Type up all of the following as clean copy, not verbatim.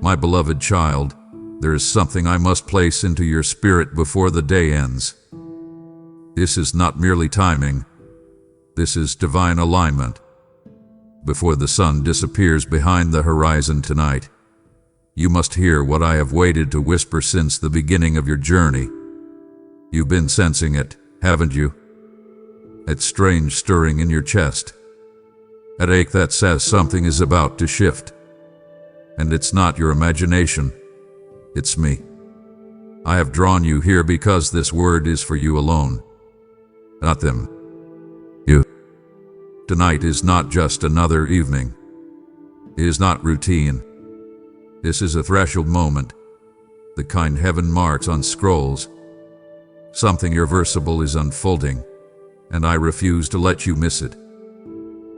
My beloved child, there is something I must place into your spirit before the day ends. This is not merely timing. This is divine alignment. Before the sun disappears behind the horizon tonight, you must hear what I have waited to whisper since the beginning of your journey. You've been sensing it, haven't you? That strange stirring in your chest. That ache that says something is about to shift. And it's not your imagination. It's me. I have drawn you here because this word is for you alone. Not them. You. Tonight is not just another evening. It is not routine. This is a threshold moment, the kind heaven marks on scrolls. Something irreversible is unfolding, and I refuse to let you miss it.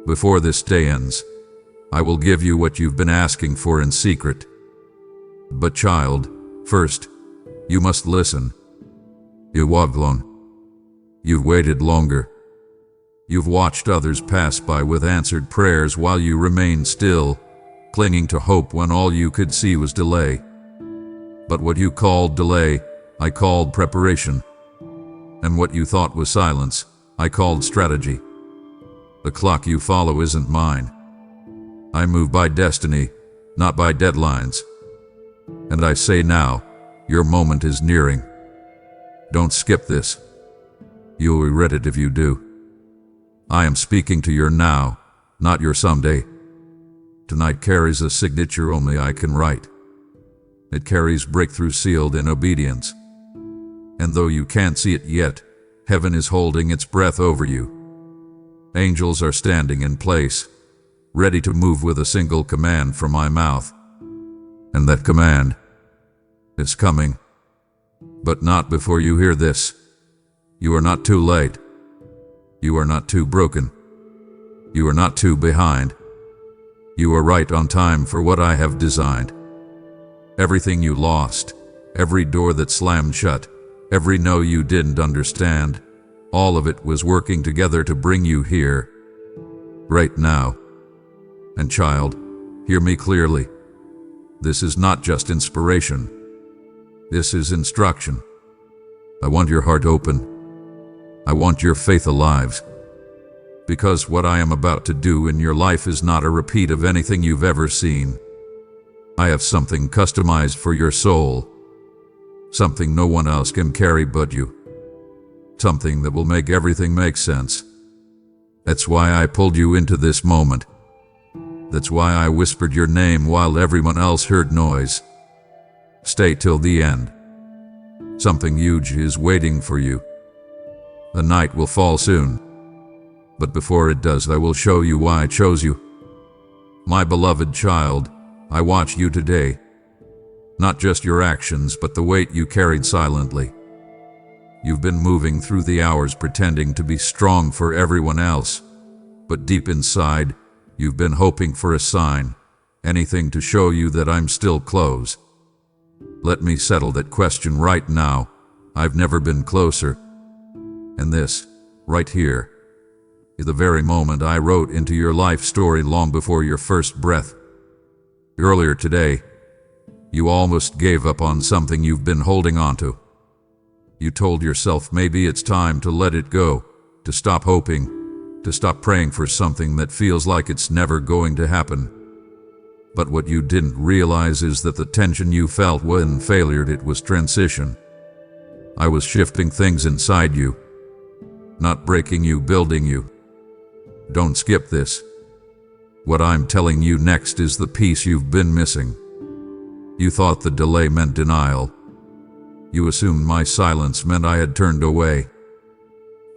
Before this day ends, I will give you what you've been asking for in secret. But child, first, you must listen. You've walked alone. You've waited longer. You've watched others pass by with answered prayers while you remained still, clinging to hope when all you could see was delay. But what you called delay, I called preparation. And what you thought was silence, I called strategy. The clock you follow isn't mine. I move by destiny, not by deadlines. And I say now, your moment is nearing. Don't skip this. You'll regret it if you do. I am speaking to your now, not your someday. Tonight carries a signature only I can write. It carries breakthrough sealed in obedience. And though you can't see it yet, heaven is holding its breath over you. Angels are standing in place, ready to move with a single command from my mouth. And that command is coming. But not before you hear this. You are not too late. You are not too broken. You are not too behind. You are right on time for what I have designed. Everything you lost, every door that slammed shut, every no you didn't understand, all of it was working together to bring you here, right now. And child, hear me clearly. This is not just inspiration. This is instruction. I want your heart open. I want your faith alive. Because what I am about to do in your life is not a repeat of anything you've ever seen. I have something customized for your soul. Something no one else can carry but you. Something that will make everything make sense. That's why I pulled you into this moment. That's why I whispered your name while everyone else heard noise. Stay till the end. Something huge is waiting for you. The night will fall soon. But before it does, I will show you why I chose you. My beloved child, I watch you today. Not just your actions, but the weight you carried silently. You've been moving through the hours pretending to be strong for everyone else. But deep inside, you've been hoping for a sign, anything to show you that I'm still close. Let me settle that question right now. I've never been closer. And this, right here, is the very moment I wrote into your life story long before your first breath. Earlier today, you almost gave up on something you've been holding onto. You told yourself maybe it's time to let it go, to stop hoping, to stop praying for something that feels like it's never going to happen. But what you didn't realize is that the tension you felt when failure, it was transition. I was shifting things inside you, not breaking you, building you. Don't skip this. What I'm telling you next is the piece you've been missing. You thought the delay meant denial. You assumed my silence meant I had turned away.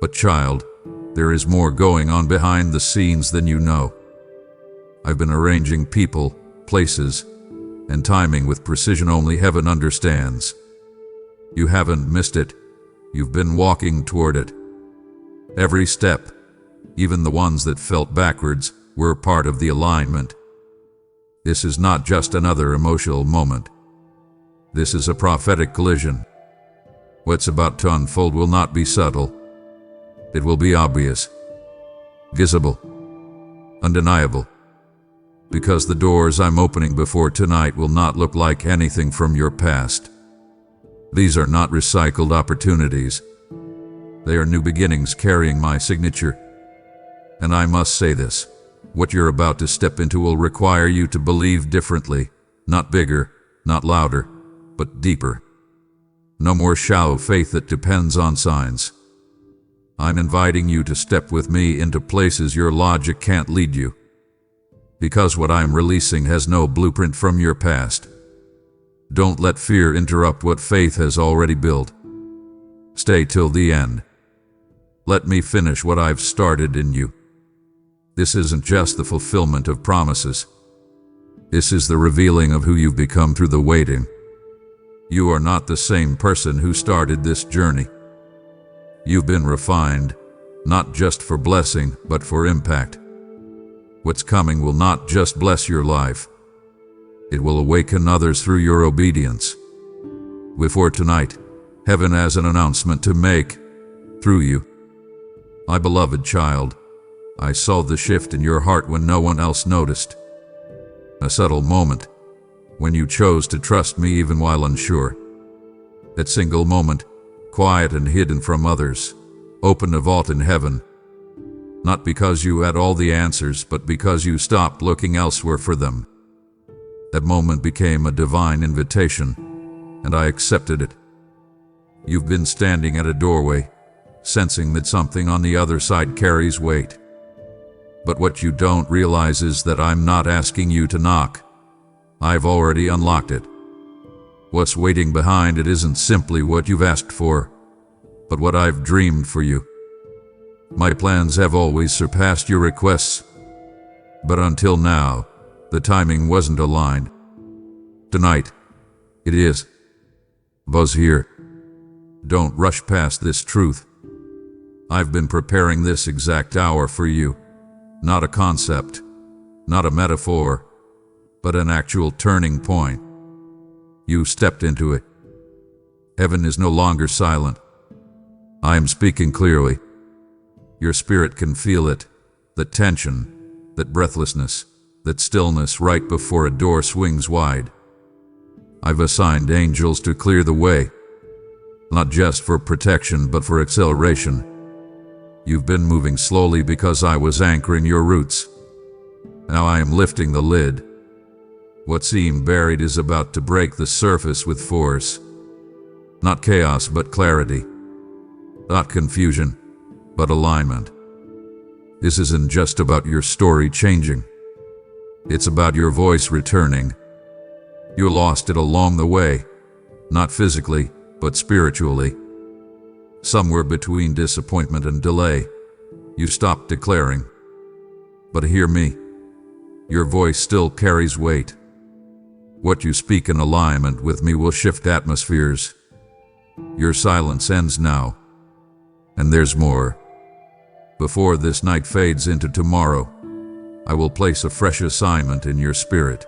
But child, there is more going on behind the scenes than you know. I've been arranging people, places, and timing with precision only heaven understands. You haven't missed it. You've been walking toward it. Every step, even the ones that felt backwards, were part of the alignment. This is not just another emotional moment. This is a prophetic collision. What's about to unfold will not be subtle. It will be obvious, visible, undeniable. because the doors I'm opening before tonight will not look like anything from your past. These are not recycled opportunities. They are new beginnings carrying my signature. And I must say this, what you're about to step into will require you to believe differently, not bigger, not louder, but deeper. No more shallow faith that depends on signs. I'm inviting you to step with me into places your logic can't lead you. Because what I'm releasing has no blueprint from your past. Don't let fear interrupt what faith has already built. Stay till the end. Let me finish what I've started in you. This isn't just the fulfillment of promises. This is the revealing of who you've become through the waiting. You are not the same person who started this journey. You've been refined, not just for blessing, but for impact. What's coming will not just bless your life. It will awaken others through your obedience. Before tonight, heaven has an announcement to make through you. My beloved child, I saw the shift in your heart when no one else noticed. A subtle moment, when you chose to trust me even while unsure. That single moment, quiet and hidden from others, opened a vault in heaven. Not because you had all the answers, but because you stopped looking elsewhere for them. That moment became a divine invitation, and I accepted it. You've been standing at a doorway, sensing that something on the other side carries weight. But what you don't realize is that I'm not asking you to knock. I've already unlocked it. What's waiting behind it isn't simply what you've asked for, but what I've dreamed for you. My plans have always surpassed your requests, but until now, the timing wasn't aligned. Tonight, it is. Buzz here. Don't rush past this truth. I've been preparing this exact hour for you. Not a concept, not a metaphor, but an actual turning point. You stepped into it. Heaven is no longer silent. I am speaking clearly. Your spirit can feel it, that tension, that breathlessness, that stillness right before a door swings wide. I've assigned angels to clear the way, not just for protection but for acceleration. You've been moving slowly because I was anchoring your roots. Now I am lifting the lid. What seemed buried is about to break the surface with force. Not chaos but clarity. Not confusion, but alignment. This isn't just about your story changing. It's about your voice returning. You lost it along the way, not physically, but spiritually. Somewhere between disappointment and delay, you stopped declaring. But hear me. Your voice still carries weight. What you speak in alignment with me will shift atmospheres. Your silence ends now. And there's more. Before this night fades into tomorrow, I will place a fresh assignment in your spirit.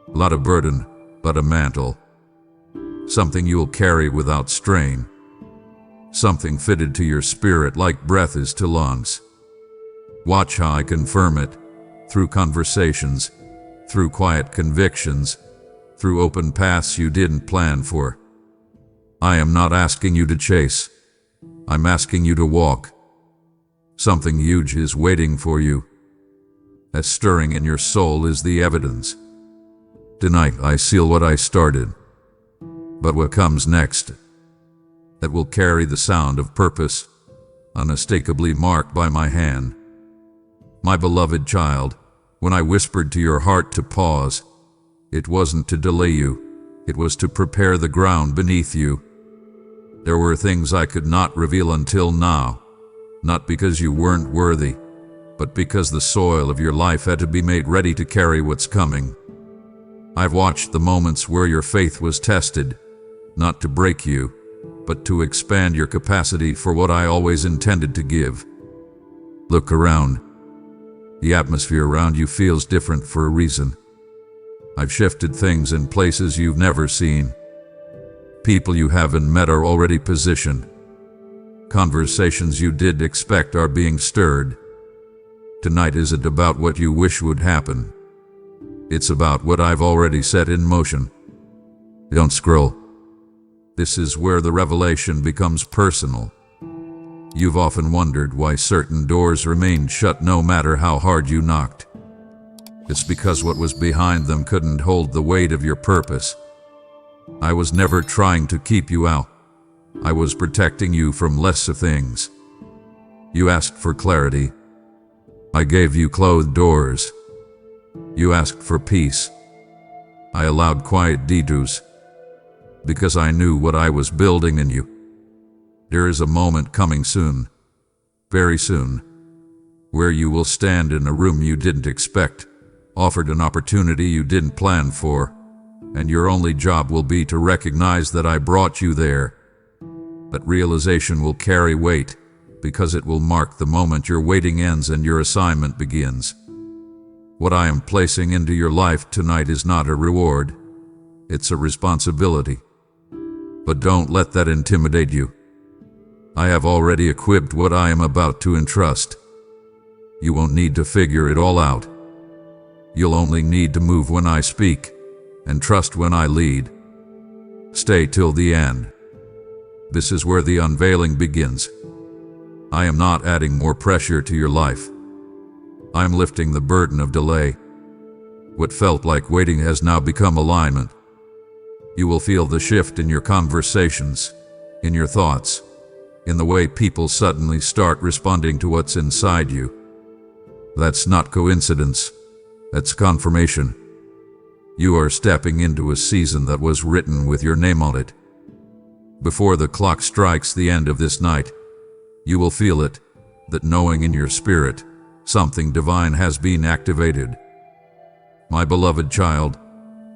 Not a burden, but a mantle. Something you'll carry without strain. Something fitted to your spirit like breath is to lungs. Watch how I confirm it, through conversations, through quiet convictions, through open paths you didn't plan for. I am not asking you to chase. I'm asking you to walk. Something huge is waiting for you. A stirring in your soul is the evidence. Tonight I seal what I started. But what comes next? That will carry the sound of purpose, unmistakably marked by my hand. My beloved child, when I whispered to your heart to pause, it wasn't to delay you, it was to prepare the ground beneath you. There were things I could not reveal until now, not because you weren't worthy, but because the soil of your life had to be made ready to carry what's coming. I've watched the moments where your faith was tested, not to break you, but to expand your capacity for what I always intended to give. Look around. The atmosphere around you feels different for a reason. I've shifted things in places you've never seen. People you haven't met are already positioned. Conversations you did expect are being stirred. Tonight isn't about what you wish would happen. It's about what I've already set in motion. Don't scroll. This is where the revelation becomes personal. You've often wondered why certain doors remained shut no matter how hard you knocked. It's because what was behind them couldn't hold the weight of your purpose. I was never trying to keep you out. I was protecting you from lesser things. You asked for clarity. I gave you closed doors. You asked for peace. I allowed quiet detours. Because I knew what I was building in you. There is a moment coming soon, very soon, where you will stand in a room you didn't expect, offered an opportunity you didn't plan for, and your only job will be to recognize that I brought you there. That realization will carry weight, because it will mark the moment your waiting ends and your assignment begins. What I am placing into your life tonight is not a reward, it's a responsibility. But don't let that intimidate you. I have already equipped what I am about to entrust. You won't need to figure it all out. You'll only need to move when I speak, and trust when I lead. Stay till the end. This is where the unveiling begins. I am not adding more pressure to your life. I am lifting the burden of delay. What felt like waiting has now become alignment. You will feel the shift in your conversations, in your thoughts, in the way people suddenly start responding to what's inside you. That's not coincidence. That's confirmation. You are stepping into a season that was written with your name on it. Before the clock strikes the end of this night, you will feel it, that knowing in your spirit, something divine has been activated. My beloved child,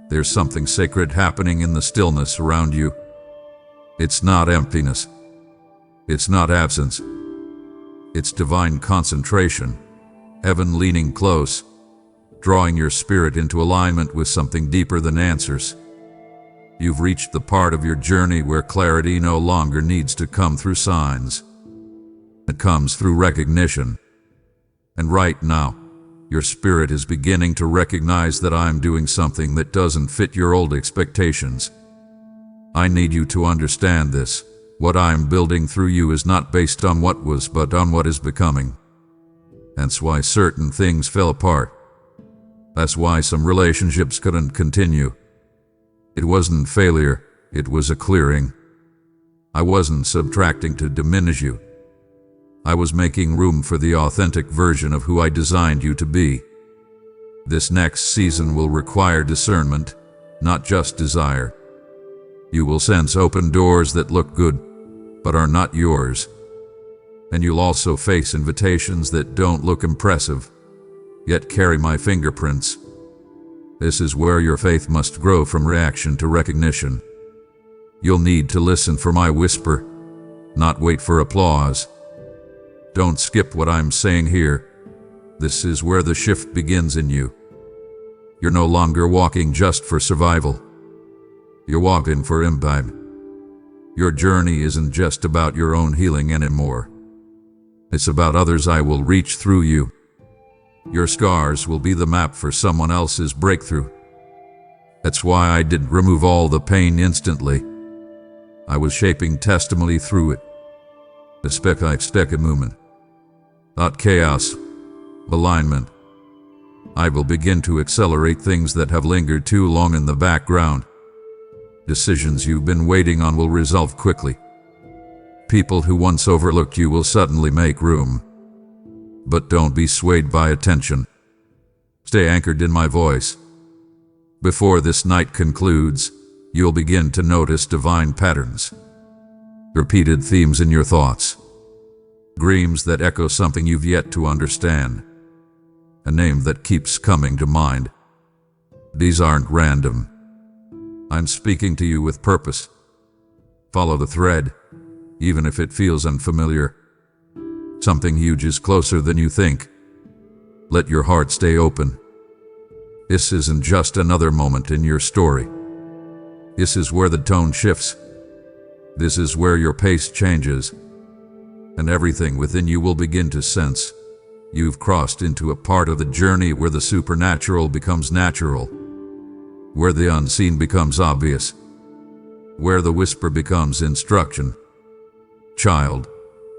there's something sacred happening in the stillness around you. It's not emptiness. It's not absence. It's divine concentration, heaven leaning close, drawing your spirit into alignment with something deeper than answers. You've reached the part of your journey where clarity no longer needs to come through signs. It comes through recognition. And right now, your spirit is beginning to recognize that I'm doing something that doesn't fit your old expectations. I need you to understand this. What I'm building through you is not based on what was, but on what is becoming. That's why certain things fell apart. That's why some relationships couldn't continue. It wasn't failure, it was a clearing. I wasn't subtracting to diminish you. I was making room for the authentic version of who I designed you to be. This next season will require discernment, not just desire. You will sense open doors that look good, but are not yours. And you'll also face invitations that don't look impressive, yet carry my fingerprints. This is where your faith must grow from reaction to recognition. You'll need to listen for my whisper, not wait for applause. Don't skip what I'm saying here. This is where the shift begins in you. You're no longer walking just for survival. You're walking for impact. Your journey isn't just about your own healing anymore. It's about others. I will reach through you. Your scars will be the map for someone else's breakthrough. That's why I didn't remove all the pain instantly. I was shaping testimony through it. The step movement. Not chaos, alignment. I will begin to accelerate things that have lingered too long in the background. Decisions you've been waiting on will resolve quickly. People who once overlooked you will suddenly make room. But don't be swayed by attention. Stay anchored in my voice. Before this night concludes, you'll begin to notice divine patterns. Repeated themes in your thoughts. Dreams that echo something you've yet to understand. A name that keeps coming to mind. These aren't random. I'm speaking to you with purpose. Follow the thread, even if it feels unfamiliar. Something huge is closer than you think. Let your heart stay open. This isn't just another moment in your story. This is where the tone shifts. This is where your pace changes. And everything within you will begin to sense You've crossed into a part of the journey where the supernatural becomes natural, where the unseen becomes obvious, where the whisper becomes instruction. Child,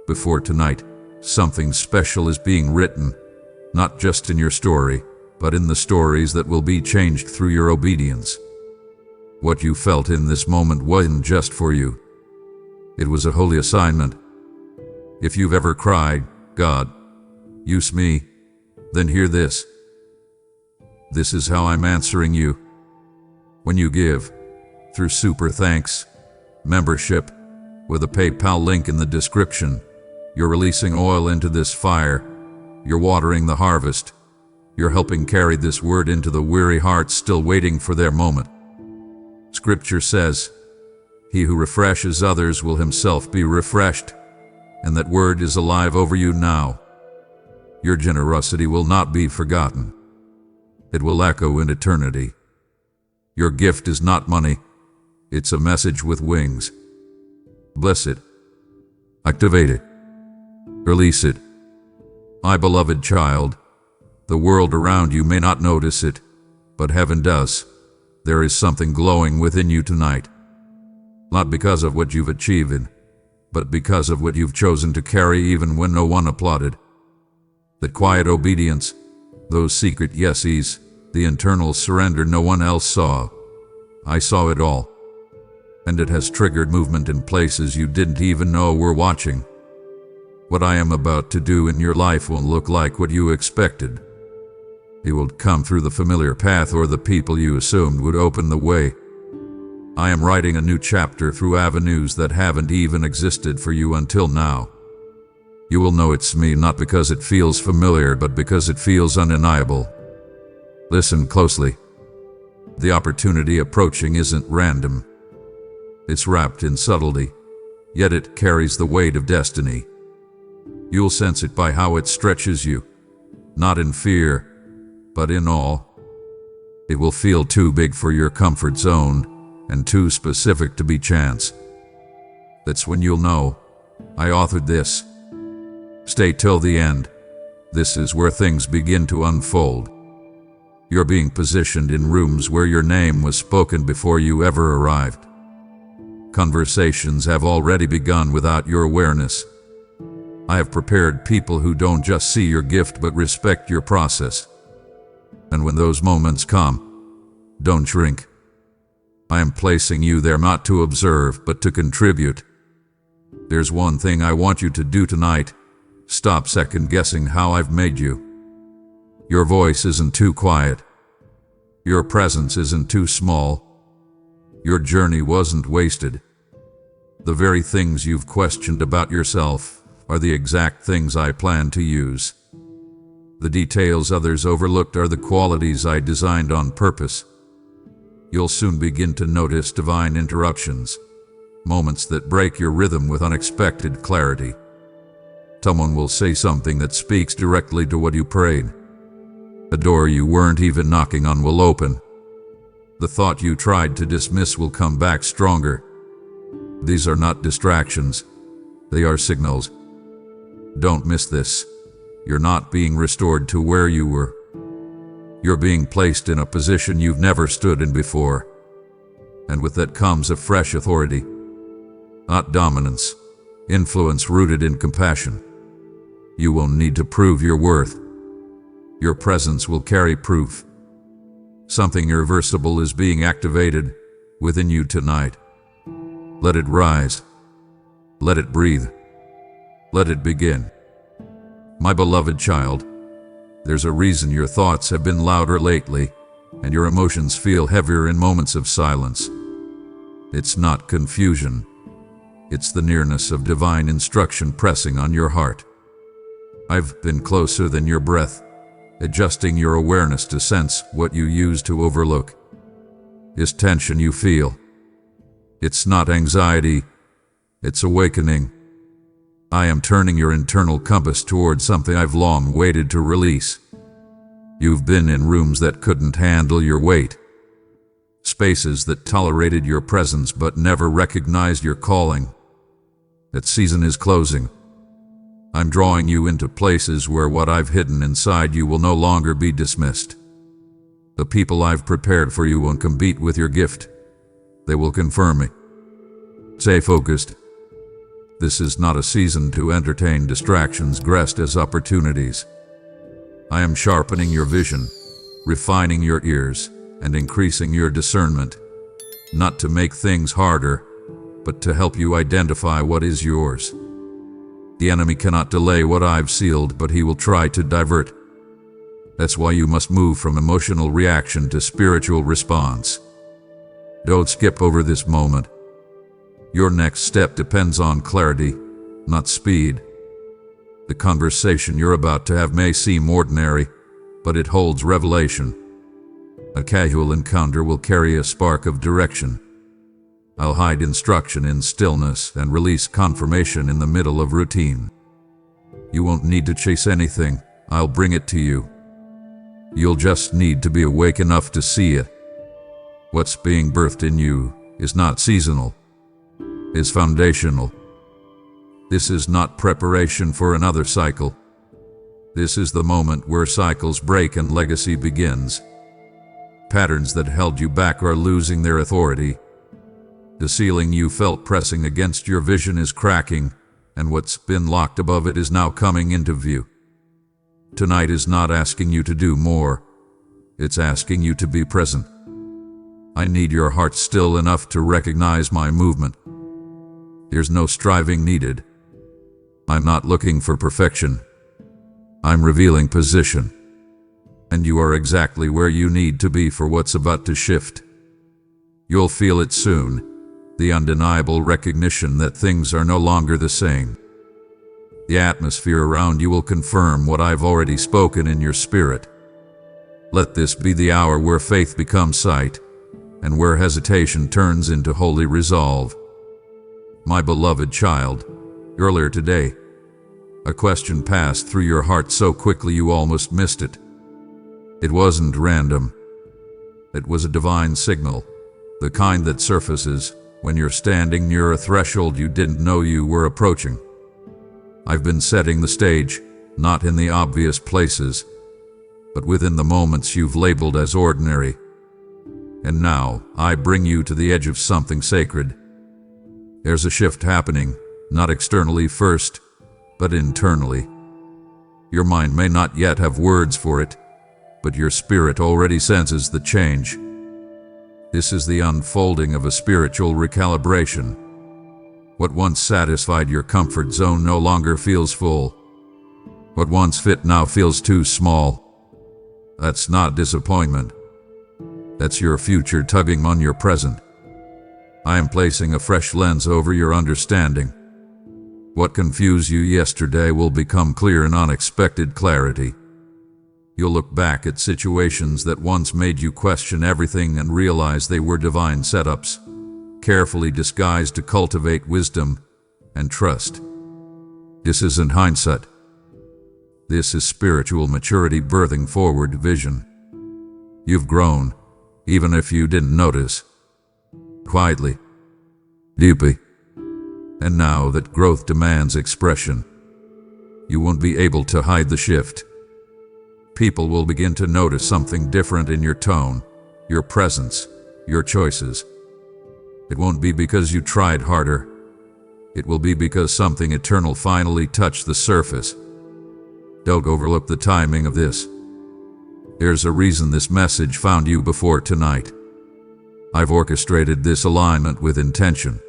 before tonight, something special is being written, not just in your story, but in the stories that will be changed through your obedience. What you felt in this moment wasn't just for you. It was a holy assignment. If you've ever cried, "God, use me," then hear this. This is how I'm answering you. When you give, through Super Thanks membership, with a PayPal link in the description, you're releasing oil into this fire. You're watering the harvest. You're helping carry this word into the weary hearts still waiting for their moment. Scripture says, "He who refreshes others will himself be refreshed," and that word is alive over you now. Your generosity will not be forgotten. It will echo in eternity. Your gift is not money. It's a message with wings. Bless it. Activate it. Release it. My beloved child, the world around you may not notice it, but heaven does. There is something glowing within you tonight. Not because of what you've achieved, but because of what you've chosen to carry even when no one applauded. That quiet obedience, those secret yeses, the internal surrender no one else saw. I saw it all. And it has triggered movement in places you didn't even know were watching. What I am about to do in your life won't look like what you expected. It will come through the familiar path or the people you assumed would open the way. I am writing a new chapter through avenues that haven't even existed for you until now. You will know it's me not because it feels familiar, but because it feels undeniable. Listen closely. The opportunity approaching isn't random. It's wrapped in subtlety, yet it carries the weight of destiny. You'll sense it by how it stretches you, not in fear, but in awe. It will feel too big for your comfort zone and too specific to be chance. That's when you'll know, I authored this. Stay till the end. This is where things begin to unfold. You're being positioned in rooms where your name was spoken before you ever arrived. Conversations have already begun without your awareness. I have prepared people who don't just see your gift but respect your process. And when those moments come, don't shrink. I am placing you there not to observe but to contribute. There's one thing I want you to do tonight. Stop second-guessing how I've made you. Your voice isn't too quiet. Your presence isn't too small. Your journey wasn't wasted. The very things you've questioned about yourself are the exact things I plan to use. The details others overlooked are the qualities I designed on purpose. You'll soon begin to notice divine interruptions, moments that break your rhythm with unexpected clarity. Someone will say something that speaks directly to what you prayed. A door you weren't even knocking on will open. The thought you tried to dismiss will come back stronger. These are not distractions. They are signals. Don't miss this. You're not being restored to where you were. You're being placed in a position you've never stood in before. And with that comes a fresh authority. Not dominance. Influence rooted in compassion. You won't need to prove your worth. Your presence will carry proof. Something irreversible is being activated within you tonight. Let it rise. Let it breathe. Let it begin. My beloved child, there's a reason your thoughts have been louder lately, and your emotions feel heavier in moments of silence. It's not confusion. It's the nearness of divine instruction pressing on your heart. I've been closer than your breath, adjusting your awareness to sense what you used to overlook. It's tension you feel. It's not anxiety. It's awakening. I am turning your internal compass toward something I've long waited to release. You've been in rooms that couldn't handle your weight. Spaces that tolerated your presence but never recognized your calling. That season is closing. I'm drawing you into places where what I've hidden inside you will no longer be dismissed. The people I've prepared for you won't compete with your gift. They will confirm me. Stay focused. This is not a season to entertain distractions dressed as opportunities. I am sharpening your vision, refining your ears, and increasing your discernment, not to make things harder, but to help you identify what is yours. The enemy cannot delay what I've sealed, but he will try to divert. That's why you must move from emotional reaction to spiritual response. Don't skip over this moment. Your next step depends on clarity, not speed. The conversation you're about to have may seem ordinary, but it holds revelation. A casual encounter will carry a spark of direction. I'll hide instruction in stillness and release confirmation in the middle of routine. You won't need to chase anything. I'll bring it to you. You'll just need to be awake enough to see it. What's being birthed in you is not seasonal. It's foundational. This is not preparation for another cycle. This is the moment where cycles break and legacy begins. Patterns that held you back are losing their authority. The ceiling you felt pressing against your vision is cracking, and what's been locked above it is now coming into view. Tonight is not asking you to do more. It's asking you to be present. I need your heart still enough to recognize my movement. There's no striving needed. I'm not looking for perfection. I'm revealing position. And you are exactly where you need to be for what's about to shift. You'll feel it soon, the undeniable recognition that things are no longer the same. The atmosphere around you will confirm what I've already spoken in your spirit. Let this be the hour where faith becomes sight, and where hesitation turns into holy resolve. My beloved child, earlier today, a question passed through your heart so quickly you almost missed it. It wasn't random. It was a divine signal, the kind that surfaces when you're standing near a threshold you didn't know you were approaching. I've been setting the stage, not in the obvious places, but within the moments you've labeled as ordinary. And now, I bring you to the edge of something sacred. There's a shift happening, not externally first, but internally. Your mind may not yet have words for it, but your spirit already senses the change. This is the unfolding of a spiritual recalibration. What once satisfied your comfort zone no longer feels full. What once fit now feels too small. That's not disappointment. That's your future tugging on your present. I am placing a fresh lens over your understanding. What confused you yesterday will become clear in unexpected clarity. You'll look back at situations that once made you question everything and realize they were divine setups, carefully disguised to cultivate wisdom and trust. This isn't hindsight. This is spiritual maturity birthing forward vision. You've grown, even if you didn't notice. Quietly, deeply. And now that growth demands expression, you won't be able to hide the shift. People will begin to notice something different in your tone, your presence, your choices. It won't be because you tried harder. It will be because something eternal finally touched the surface. Don't overlook the timing of this. There's a reason this message found you before tonight. I've orchestrated this alignment with intention.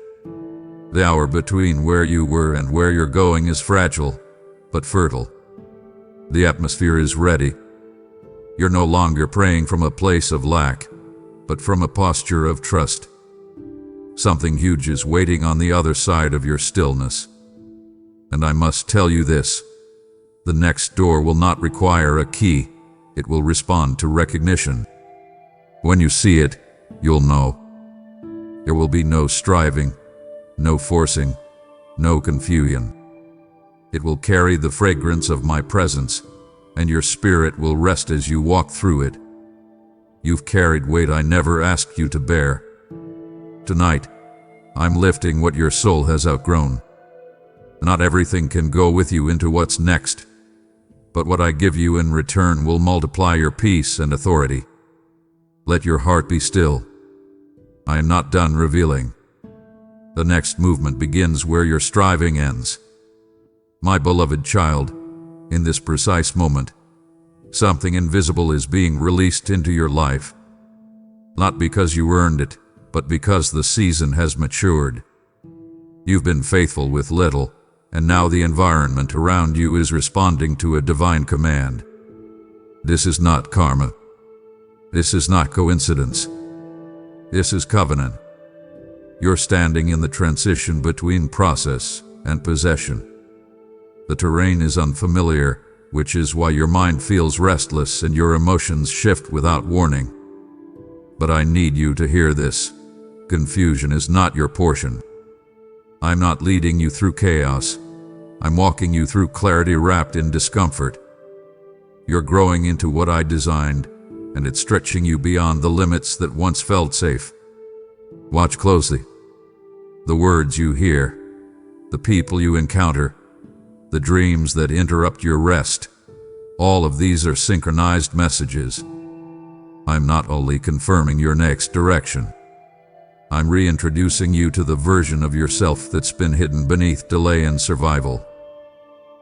The hour between where you were and where you're going is fragile, but fertile. The atmosphere is ready. You're no longer praying from a place of lack, but from a posture of trust. Something huge is waiting on the other side of your stillness. And I must tell you this: the next door will not require a key, it will respond to recognition. When you see it, you'll know. There will be no striving, no forcing, no confusion. It will carry the fragrance of my presence, and your spirit will rest as you walk through it. You've carried weight I never asked you to bear. Tonight, I'm lifting what your soul has outgrown. Not everything can go with you into what's next, but what I give you in return will multiply your peace and authority. Let your heart be still. I am not done revealing. The next movement begins where your striving ends. My beloved child, in this precise moment, something invisible is being released into your life. Not because you earned it, but because the season has matured. You've been faithful with little, and now the environment around you is responding to a divine command. This is not karma. This is not coincidence. This is covenant. You're standing in the transition between process and possession. The terrain is unfamiliar, which is why your mind feels restless and your emotions shift without warning. But I need you to hear this. Confusion is not your portion. I'm not leading you through chaos. I'm walking you through clarity wrapped in discomfort. You're growing into what I designed, and it's stretching you beyond the limits that once felt safe. Watch closely. The words you hear, the people you encounter, the dreams that interrupt your rest, all of these are synchronized messages. I'm not only confirming your next direction, I'm reintroducing you to the version of yourself that's been hidden beneath delay and survival.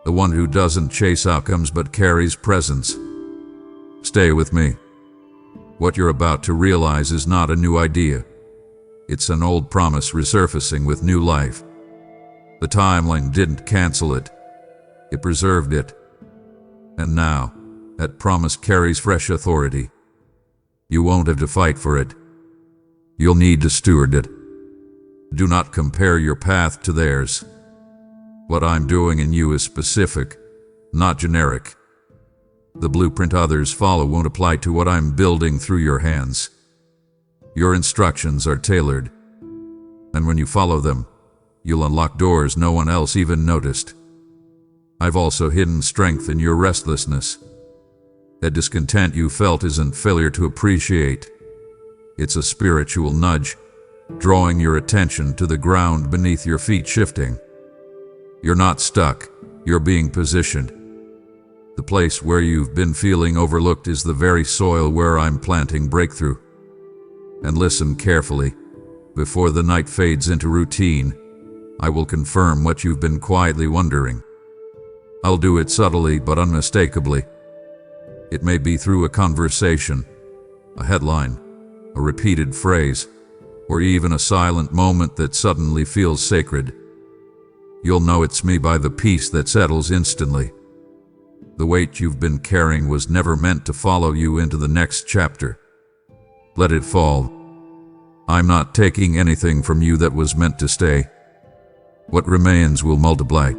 The one who doesn't chase outcomes but carries presence. Stay with me. What you're about to realize is not a new idea. It's an old promise resurfacing with new life. The timeline didn't cancel it. It preserved it. And now, that promise carries fresh authority. You won't have to fight for it. You'll need to steward it. Do not compare your path to theirs. What I'm doing in you is specific, not generic. The blueprint others follow won't apply to what I'm building through your hands. Your instructions are tailored, and when you follow them, you'll unlock doors no one else even noticed. I've also hidden strength in your restlessness. That discontent you felt isn't failure to appreciate. It's a spiritual nudge, drawing your attention to the ground beneath your feet shifting. You're not stuck, you're being positioned. The place where you've been feeling overlooked is the very soil where I'm planting breakthrough. And listen carefully. Before the night fades into routine, I will confirm what you've been quietly wondering. I'll do it subtly but unmistakably. It may be through a conversation, a headline, a repeated phrase, or even a silent moment that suddenly feels sacred. You'll know it's me by the peace that settles instantly. The weight you've been carrying was never meant to follow you into the next chapter. Let it fall. I'm not taking anything from you that was meant to stay. What remains will multiply.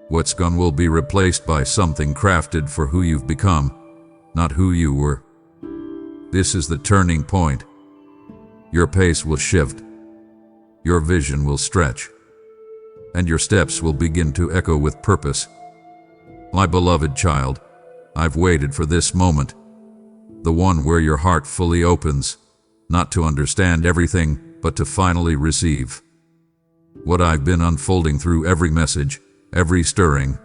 What's gone will be replaced by something crafted for who you've become, not who you were. This is the turning point. Your pace will shift. Your vision will stretch. And your steps will begin to echo with purpose. My beloved child, I've waited for this moment. The one where your heart fully opens, not to understand everything, but to finally receive. What I've been unfolding through every message, every stirring,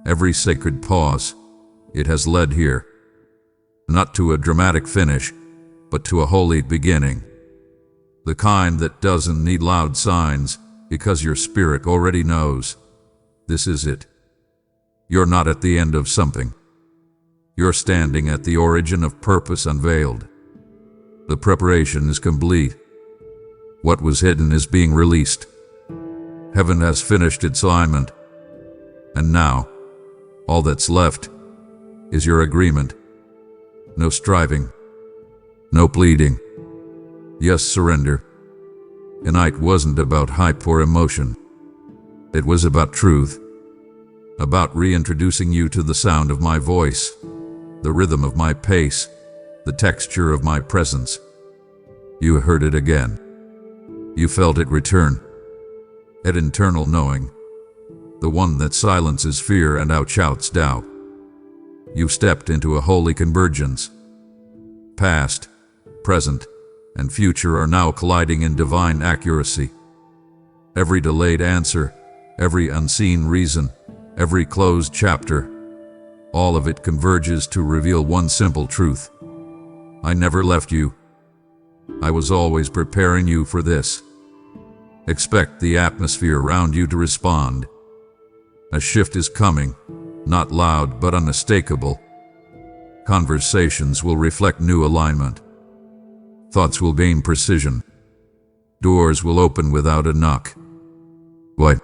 every sacred pause, it has led here. Not to a dramatic finish, but to a holy beginning. The kind that doesn't need loud signs, because your spirit already knows. This is it. You're not at the end of something. You're standing at the origin of purpose unveiled. The preparation is complete. What was hidden is being released. Heaven has finished its alignment. And now, all that's left is your agreement. No striving. No pleading. Yes, surrender. And it wasn't about hype or emotion. It was about truth. About reintroducing you to the sound of my voice, the rhythm of my pace, the texture of my presence. You heard it again. You felt it return. That internal knowing, the one that silences fear and outshouts doubt. You stepped into a holy convergence. Past, present, and future are now colliding in divine accuracy. Every delayed answer, every unseen reason, every closed chapter, all of it converges to reveal one simple truth. I never left you. I was always preparing you for this. Expect the atmosphere around you to respond. A shift is coming, not loud but unmistakable. Conversations will reflect new alignment. Thoughts will gain precision. Doors will open without a knock. Why?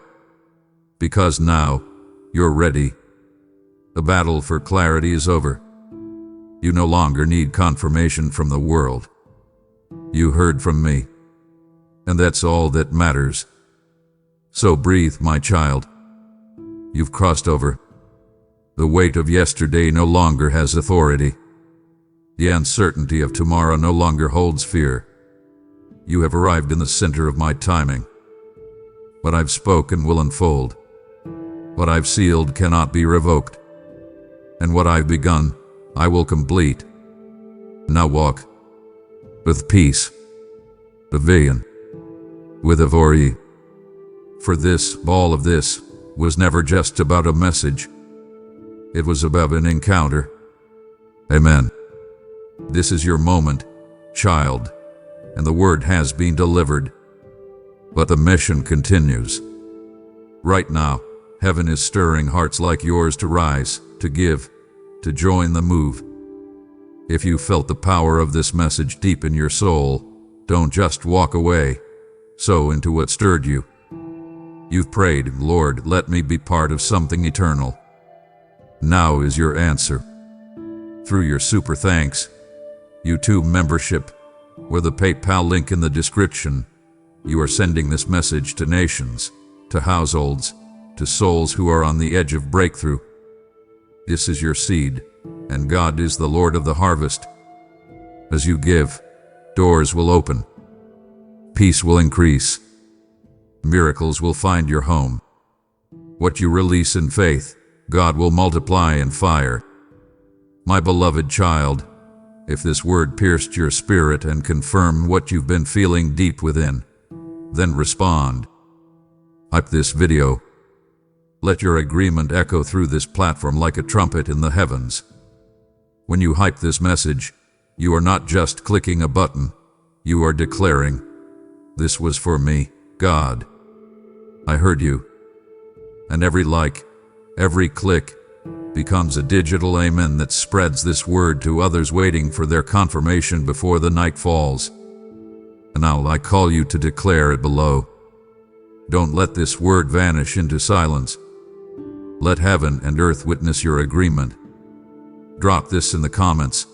Because now, you're ready. The battle for clarity is over. You no longer need confirmation from the world. You heard from me. And that's all that matters. So breathe, my child. You've crossed over. The weight of yesterday no longer has authority. The uncertainty of tomorrow no longer holds fear. You have arrived in the center of my timing. What I've spoken will unfold. What I've sealed cannot be revoked. And what I've begun, I will complete. Now walk with peace, Vivian, with Avori. For this, all of this, was never just about a message. It was about an encounter. Amen. This is your moment, child, and the word has been delivered. But the mission continues. Right now, heaven is stirring hearts like yours to rise, to give, to join the move. If you felt the power of this message deep in your soul, don't just walk away. Sow into what stirred you. You've prayed, Lord, let me be part of something eternal. Now is your answer. Through your super thanks, YouTube membership, or the PayPal link in the description, you are sending this message to nations, to households, to souls who are on the edge of breakthrough. This is your seed, and God is the Lord of the harvest. As you give, doors will open. Peace will increase. Miracles will find your home. What you release in faith, God will multiply in fire. My beloved child, if this word pierced your spirit and confirmed what you've been feeling deep within, then respond. Hype this video. Let your agreement echo through this platform like a trumpet in the heavens. When you hype this message, you are not just clicking a button, you are declaring, "This was for me, God. I heard you." And every like, every click, becomes a digital amen that spreads this word to others waiting for their confirmation before the night falls. And now I call you to declare it below. Don't let this word vanish into silence. Let heaven and earth witness your agreement. Drop this in the comments.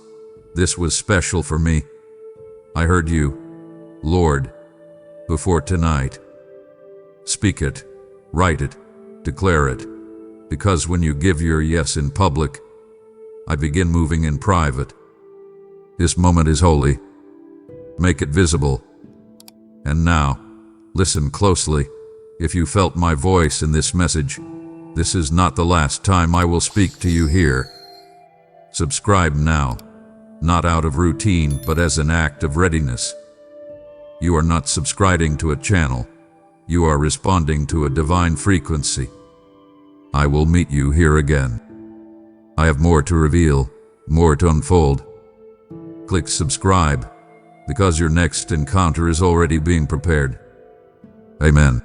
This was special for me. I heard you, Lord, before tonight. Speak it, write it, declare it, because when you give your yes in public, I begin moving in private. This moment is holy. Make it visible. And now, listen closely. If you felt my voice in this message, this is not the last time I will speak to you here. Subscribe now, not out of routine but as an act of readiness. You are not subscribing to a channel. You are responding to a divine frequency. I will meet you here again. I have more to reveal, more to unfold. Click subscribe, because your next encounter is already being prepared. Amen.